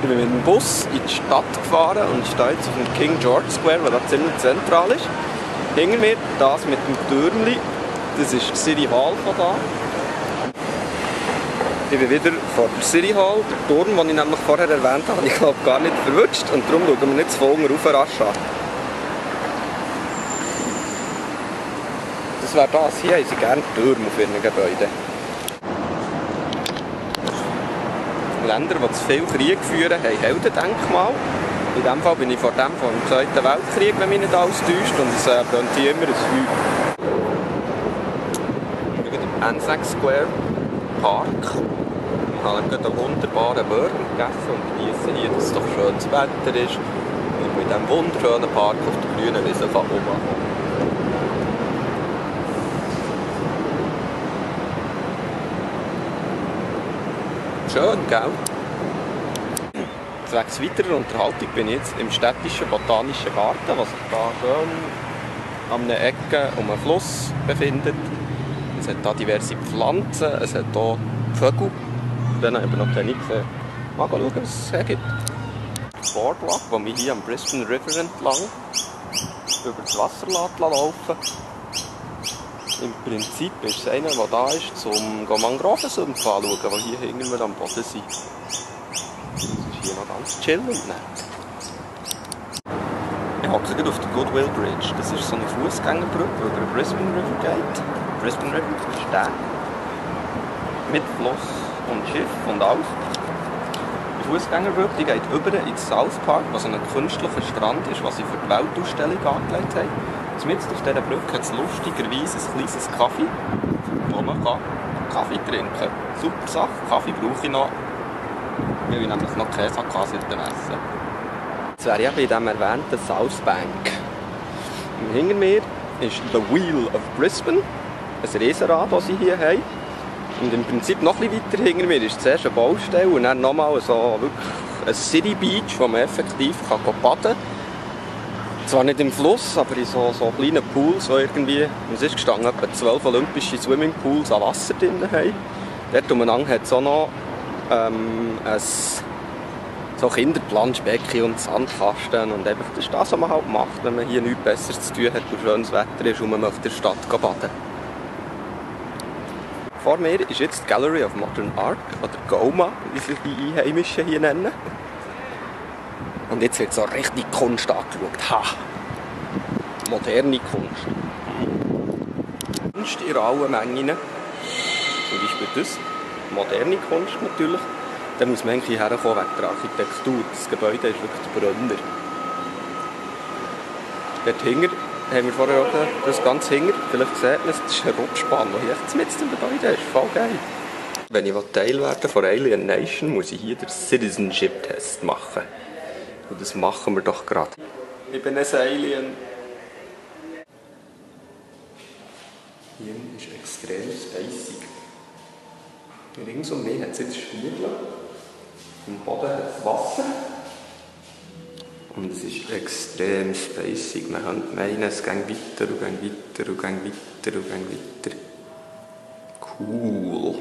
Ich bin mit dem Bus in die Stadt gefahren und stehe jetzt auf dem King George Square, der da ziemlich zentral ist. Hinter mir, das mit dem Türmchen, das ist die City Hall von da. Ich bin wieder vor der City Hall. Der Turm, den ich nämlich vorher erwähnt habe, ich glaube gar nicht verwutscht und darum schauen wir nicht zu voll rauf rasch an. Das wäre das. Hier haben sie gerne Türme auf ihren Gebäuden. Länder, die zu viel Krieg führen, haben Heldendenkmal. In diesem Fall bin ich vor dem vom Zweiten Weltkrieg, wenn mich nicht alles täuscht, und es brennt hier immer ein Feuer. Ich bin im Anzac Square Park. Ich habe gerade einen wunderbaren Burger gegessen und genieße hier, dass es doch schönes Wetter ist. Und mit diesem wunderschönen Park auf der grünen Wiese rumkommen. Schön, gell? Zwecks weiterer Unterhaltung bin ich jetzt im städtischen Botanischen Garten, was sich da schön an einer Ecke um einen Fluss befindet. Es hat hier diverse Pflanzen, es hat hier Vögel, den habe ich noch keine gesehen. Mal schauen, was es hier gibt. Das Boardwalk, das mich hier am Brisbane River entlang über das Wasser laufen. Im Prinzip ist es einer, der da ist, um Mangrovensümpfe anzuschauen, die hier hinten am Boden sind. Das ist hier noch ganz chill und nett. Ich hocke gerade auf der Goodwill Bridge. Das ist so eine Fußgängerbrücke, die über den Brisbane River geht. Brisbane River ist der. Mit Fluss und Schiff und alles. Die Fußgängerbrücke die geht über ins South Park, was ein künstlicher Strand ist, was sie für die Weltausstellung angelegt haben. Mitten auf dieser Brücke hat es lustigerweise ein kleines Kaffee, wo man Kaffee trinken kann. Super Sache, Kaffee brauche ich noch, weil ich nämlich noch Käse essen. Jetzt wäre ich eben in diesem erwähnten South Bank. Und hinter mir ist The Wheel of Brisbane, ein Riesenrad, das sie hier haben. Und im Prinzip noch ein bisschen weiter hinter mir ist zuerst eine Baustelle und dann nochmal so wirklich ein City Beach, wo man effektiv baden kann. Zwar nicht im Fluss, aber in so kleinen Pools, wo irgendwie, es ist gestanden, etwa 12 olympische Swimmingpools an Wasser drin haben. Dort umeinander hat es auch noch ein so Kinderplanschbecken und Sandkasten. Und einfach, das ist das, was man halt macht, wenn man hier nichts Besseres zu tun hat und schönes Wetter ist und man auf der Stadt baden. Vor mir ist jetzt die Gallery of Modern Art, oder GOMA, wie sie die Einheimischen hier nennen. Und jetzt wird so richtig Kunst angeschaut. Ha! Moderne Kunst. Kunst in allen Mengen. Zum Beispiel das. Moderne Kunst natürlich. Da muss man eigentlich herkommen wegen der Architektur. Das Gebäude ist wirklich der Brunner. Dort hinten haben wir vorher auch das ganz hinten. Vielleicht sieht man es, das ist eine Rutschbahn, die hier echt mitten im Gebäude ist. Voll geil. Wenn ich Teil werden von Alien Nation, muss ich hier den Citizenship-Test machen. Und das machen wir doch gerade. Ich bin ein Alien. Hier ist extrem spacig. Rings um mich hat es jetzt Spiegel. Im Boden hat es Wasser. Und es ist extrem spacig. Man könnte meinen, es geht weiter und geht weiter und geht weiter und geht weiter. Cool.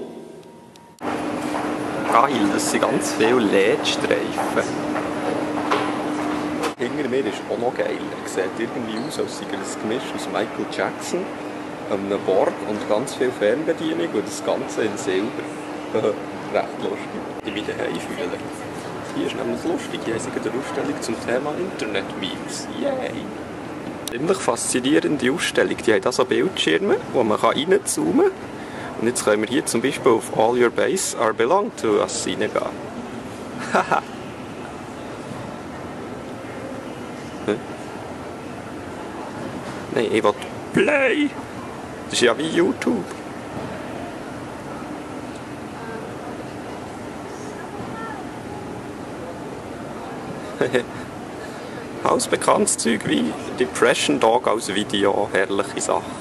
Geil, das sind ganz viele LED-Streifen. Hinter mir ist auch noch geil. Er sieht irgendwie aus, als sei er ein Gemisch aus Michael Jackson, einem Borg und ganz viel Fernbedienung und das Ganze in Silber. Recht lustig. Ich mich daheim fühle. Hier ist nämlich lustig, hier haben sie eine Ausstellung zum Thema Internet-Memes. Yay! Ziemlich faszinierende Ausstellung. Die haben hier so Bildschirme, wo man reinzoomen kann. Und jetzt können wir hier zum Beispiel auf All Your Base Are Belong to Us reingehen. Haha! Nein, ich will Play. Das ist ja wie YouTube. Alles bekanntes Zeug wie Depression Dog als Video, herrliche Sachen.